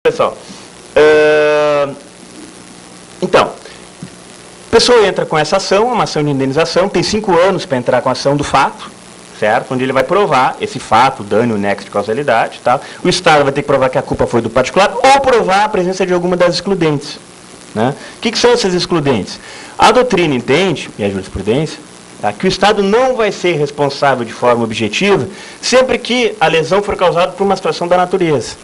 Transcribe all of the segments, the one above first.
Pessoal, então, a pessoa entra com essa ação, uma ação de indenização, tem 5 anos para entrar com a ação do fato, certo? Onde ele vai provar esse fato, dano, nexo de causalidade, tá? O Estado vai ter que provar que a culpa foi do particular ou provar a presença de alguma das excludentes, né? O que são essas excludentes? A doutrina entende, e a jurisprudência, tá, que o Estado não vai ser responsável de forma objetiva sempre que a lesão for causada por uma situação da natureza.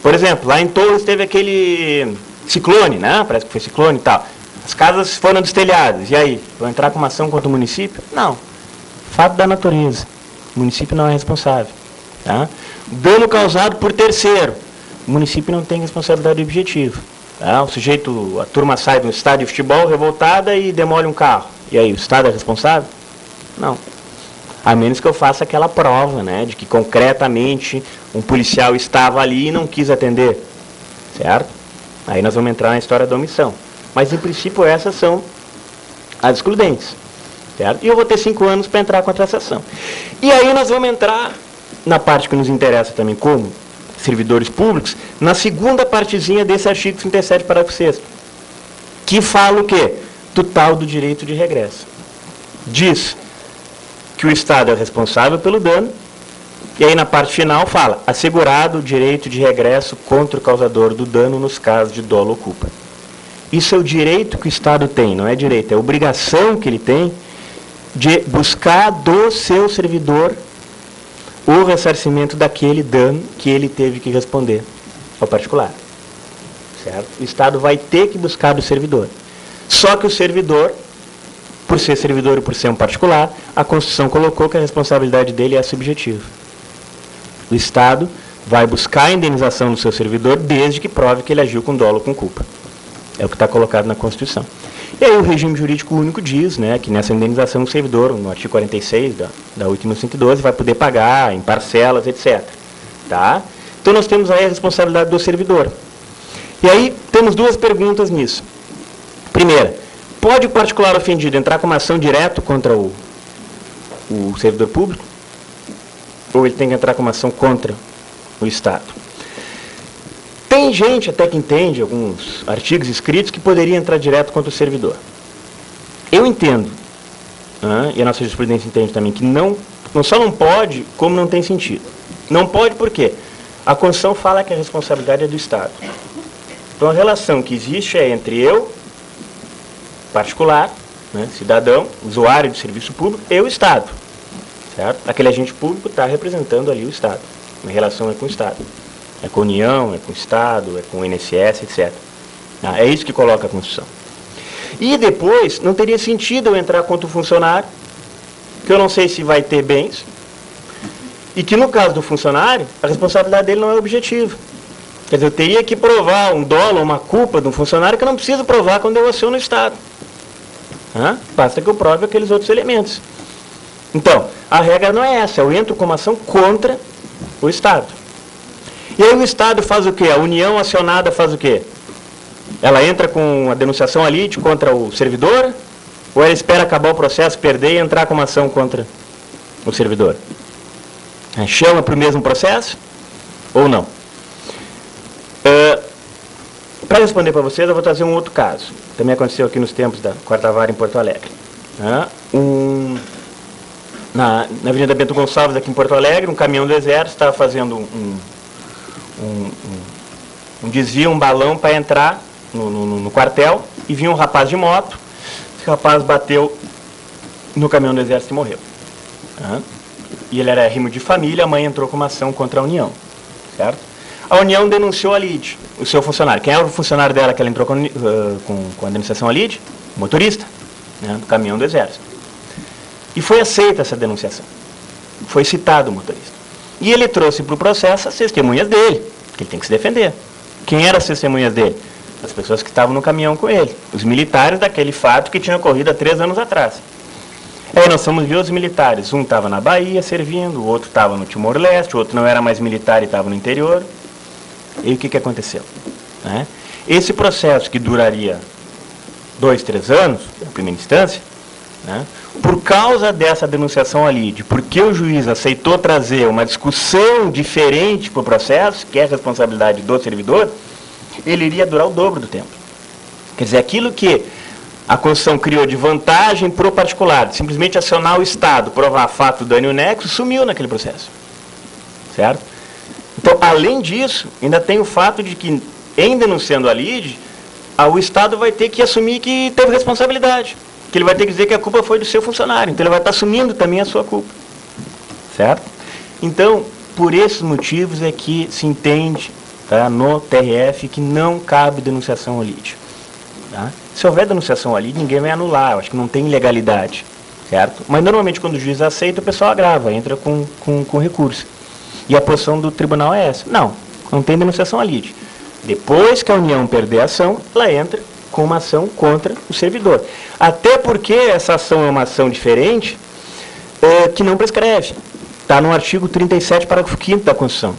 Por exemplo, lá em Torres teve aquele ciclone, né? Parece que foi ciclone e tal. As casas foram destelhadas. E aí? Vão entrar com uma ação contra o município? Não. Fato da natureza. O município não é responsável. Tá? Dano causado por terceiro. O município não tem responsabilidade objetiva. Tá? O sujeito, a turma sai de um estádio de futebol revoltada e demole um carro. E aí, o Estado é responsável? Não. A menos que eu faça aquela prova, né, de que concretamente um policial estava ali e não quis atender, certo? Aí nós vamos entrar na história da omissão. Mas, em princípio, essas são as excludentes, certo? E eu vou ter 5 anos para entrar contra essa ação. E aí nós vamos entrar na parte que nos interessa também como servidores públicos, na segunda partezinha desse artigo 37, parágrafo 6º, que fala o quê? Do tal do direito de regresso. Diz que o Estado é responsável pelo dano, e aí na parte final fala, assegurado o direito de regresso contra o causador do dano nos casos de dolo ou culpa. Isso é o direito que o Estado tem, não é direito, é a obrigação que ele tem de buscar do seu servidor o ressarcimento daquele dano que ele teve que responder ao particular. Certo? O Estado vai ter que buscar do servidor. Só que o servidor, por ser servidor e por ser um particular, a Constituição colocou que a responsabilidade dele é subjetiva. O Estado vai buscar a indenização do seu servidor desde que prove que ele agiu com dolo ou com culpa. É o que está colocado na Constituição. E aí o regime jurídico único diz, né, que nessa indenização o servidor, no artigo 46 da 8.112, vai poder pagar em parcelas, etc. Tá? Então nós temos aí a responsabilidade do servidor. E aí temos 2 perguntas nisso. Primeira, pode o particular ofendido entrar com uma ação direto contra o servidor público? Ou ele tem que entrar com uma ação contra o Estado? Tem gente até que entende, alguns artigos escritos, que poderia entrar direto contra o servidor. Eu entendo, e a nossa jurisprudência entende também, que não só não pode, como não tem sentido. Não pode por quê? A Constituição fala que a responsabilidade é do Estado. Então a relação que existe é entre eu, particular, né, cidadão, usuário de serviço público, e o Estado. Certo? Aquele agente público está representando ali o Estado. A relação é com o Estado. É com a União, é com o Estado, é com o INSS, etc. É isso que coloca a Constituição. E depois, não teria sentido eu entrar contra o funcionário, que eu não sei se vai ter bens, e que no caso do funcionário, a responsabilidade dele não é objetiva. Quer dizer, eu teria que provar um dolo, uma culpa de um funcionário que eu não preciso provar quando eu aciono o Estado. Basta que eu prove aqueles outros elementos. Então, a regra não é essa, eu entro com uma ação contra o Estado. E aí o Estado faz o quê? A União acionada faz o quê? Ela entra com a denunciação à lide contra o servidor? Ou ela espera acabar o processo, perder e entrar com uma ação contra o servidor? Chama para o mesmo processo? Ou não? Para responder para vocês, eu vou trazer um outro caso. Também aconteceu aqui nos tempos da Quarta Vara em Porto Alegre. Na Avenida Bento Gonçalves, aqui em Porto Alegre, um caminhão do Exército estava fazendo um desvio, um balão para entrar no quartel, e vinha um rapaz de moto. Esse rapaz bateu no caminhão do Exército e morreu. E ele era rimo de família, a mãe entrou com uma ação contra a União. Certo? A União denunciou a lide, o seu funcionário. Quem era o funcionário dela que ela entrou com a denunciação à lide? O motorista, né, do caminhão do Exército. E foi aceita essa denunciação. Foi citado o motorista. E ele trouxe para o processo as testemunhas dele, que ele tem que se defender. Quem eram as testemunhas dele? As pessoas que estavam no caminhão com ele. Os militares daquele fato que tinha ocorrido há 3 anos atrás. Aí nós fomos ver os militares. Um estava na Bahia servindo, o outro estava no Timor-Leste, o outro não era mais militar e estava no interior. E o que aconteceu? Esse processo que duraria 2, 3 anos, na primeira instância, por causa dessa denunciação à lide, porque o juiz aceitou trazer uma discussão diferente para o processo, que é a responsabilidade do servidor, ele iria durar o dobro do tempo. Quer dizer, aquilo que a Constituição criou de vantagem para o particular, simplesmente acionar o Estado, provar fato, dano e o nexo, sumiu naquele processo. Certo? Então, além disso, ainda tem o fato de que, em denunciando a lide, o Estado vai ter que assumir que teve responsabilidade. Que ele vai ter que dizer que a culpa foi do seu funcionário. Então, ele vai estar assumindo também a sua culpa. Certo? Então, por esses motivos é que se entende, tá, no TRF que não cabe denunciação ao lide. Tá? Se houver denunciação ali, ninguém vai anular, eu acho que não tem ilegalidade, certo? Mas normalmente quando o juiz aceita, o pessoal agrava, entra com recurso. E a posição do tribunal é essa. Não tem denunciação ali. Depois que a União perder a ação, ela entra com uma ação contra o servidor. Até porque essa ação é uma ação diferente, que não prescreve. Está no artigo 37, parágrafo 5º da Constituição.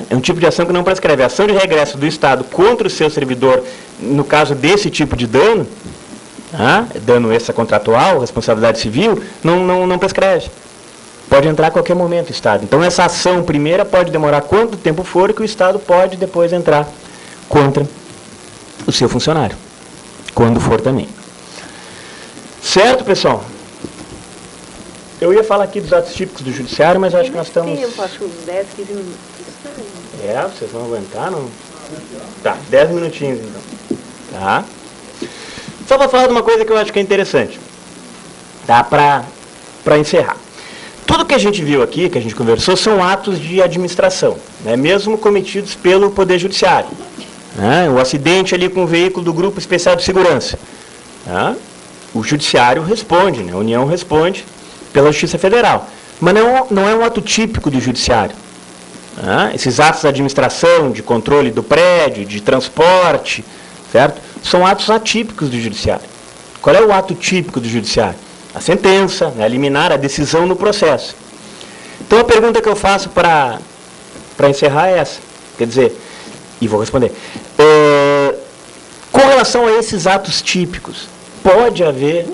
É um tipo de ação que não prescreve. A ação de regresso do Estado contra o seu servidor, no caso desse tipo de dano, dano extracontratual, responsabilidade civil, não prescreve. Pode entrar a qualquer momento o Estado. Então, essa ação primeira pode demorar quanto tempo for e que o Estado pode depois entrar contra o seu funcionário, quando for também. Certo, pessoal? Eu ia falar aqui dos atos típicos do judiciário, mas acho que nós estamos... Tempo, acho que uns 10, 15 minutos. Vocês vão aguentar, não? Tá, 10 minutinhos então. Tá? Só para falar de uma coisa que eu acho que é interessante. Tá? Para encerrar. Tudo que a gente viu aqui, que a gente conversou, são atos de administração, né? Mesmo cometidos pelo Poder Judiciário. Né? O acidente ali com o veículo do Grupo Especial de Segurança. Tá? O Judiciário responde, né? A União responde pela Justiça Federal. Mas não é um ato típico do Judiciário. Esses atos de administração, de controle do prédio, de transporte, certo? São atos atípicos do Judiciário. Qual é o ato típico do Judiciário? A sentença, né, a liminar, a decisão no processo. Então a pergunta que eu faço para encerrar é essa. Quer dizer, e vou responder. Com relação a esses atos típicos, pode haver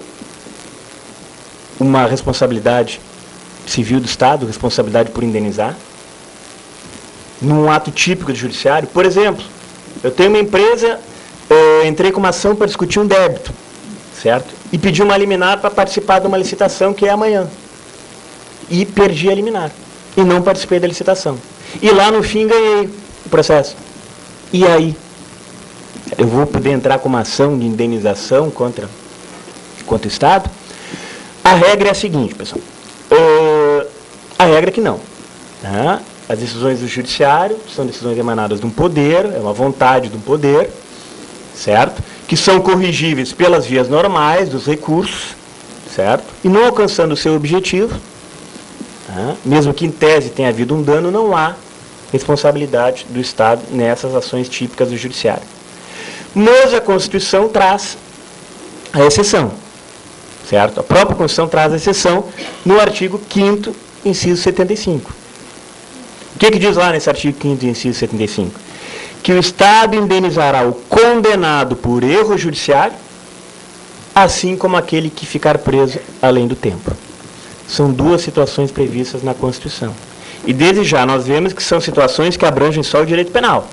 uma responsabilidade civil do Estado, responsabilidade por indenizar? Num ato típico do judiciário? Por exemplo, eu tenho uma empresa, entrei com uma ação para discutir um débito, certo? E pedi uma liminar para participar de uma licitação que é amanhã. E perdi a liminar. E não participei da licitação. E lá no fim ganhei o processo. E aí? Eu vou poder entrar com uma ação de indenização contra o Estado? A regra é a seguinte, pessoal. A regra é que não. Tá? As decisões do judiciário são decisões emanadas de um poder, é uma vontade de um poder, certo? Que são corrigíveis pelas vias normais dos recursos, certo? E não alcançando o seu objetivo, tá? Mesmo que em tese tenha havido um dano, não há responsabilidade do Estado nessas ações típicas do judiciário. Mas a Constituição traz a exceção, certo? A própria Constituição traz a exceção no artigo 5º, inciso 75. O que diz lá nesse artigo 5º, inciso 75? Que o Estado indenizará o condenado por erro judiciário, assim como aquele que ficar preso além do tempo. São duas situações previstas na Constituição. E desde já nós vemos que são situações que abrangem só o direito penal.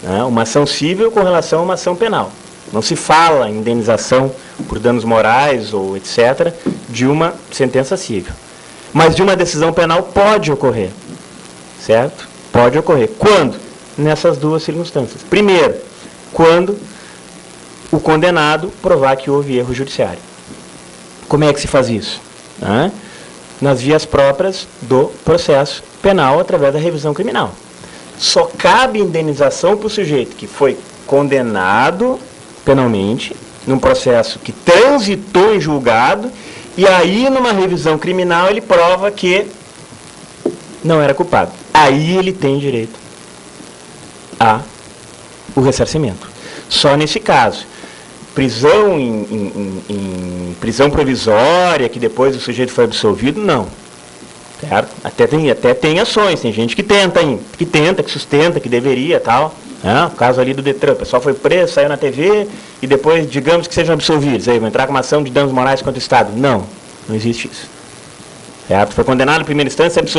Né? Uma ação civil com relação a uma ação penal. Não se fala em indenização por danos morais ou etc. de uma sentença civil. Mas de uma decisão penal pode ocorrer. Certo? Pode ocorrer. Quando? Nessas duas circunstâncias. Primeiro, quando o condenado provar que houve erro judiciário. Como é que se faz isso? Nas vias próprias do processo penal, através da revisão criminal. Só cabe indenização para o sujeito que foi condenado penalmente, num processo que transitou em julgado, e aí, numa revisão criminal, ele prova que não era culpado. Aí ele tem direito ao ressarcimento. Só nesse caso. Prisão em prisão provisória, que depois o sujeito foi absolvido, não. Certo? Até tem ações, tem gente que tenta, que sustenta, que deveria, tal. O caso ali do Detran, o pessoal foi preso, saiu na TV, e depois, digamos que sejam absolvidos. Aí vão entrar com uma ação de danos morais contra o Estado. Não existe isso. Certo? Foi condenado em primeira instância, absolvido.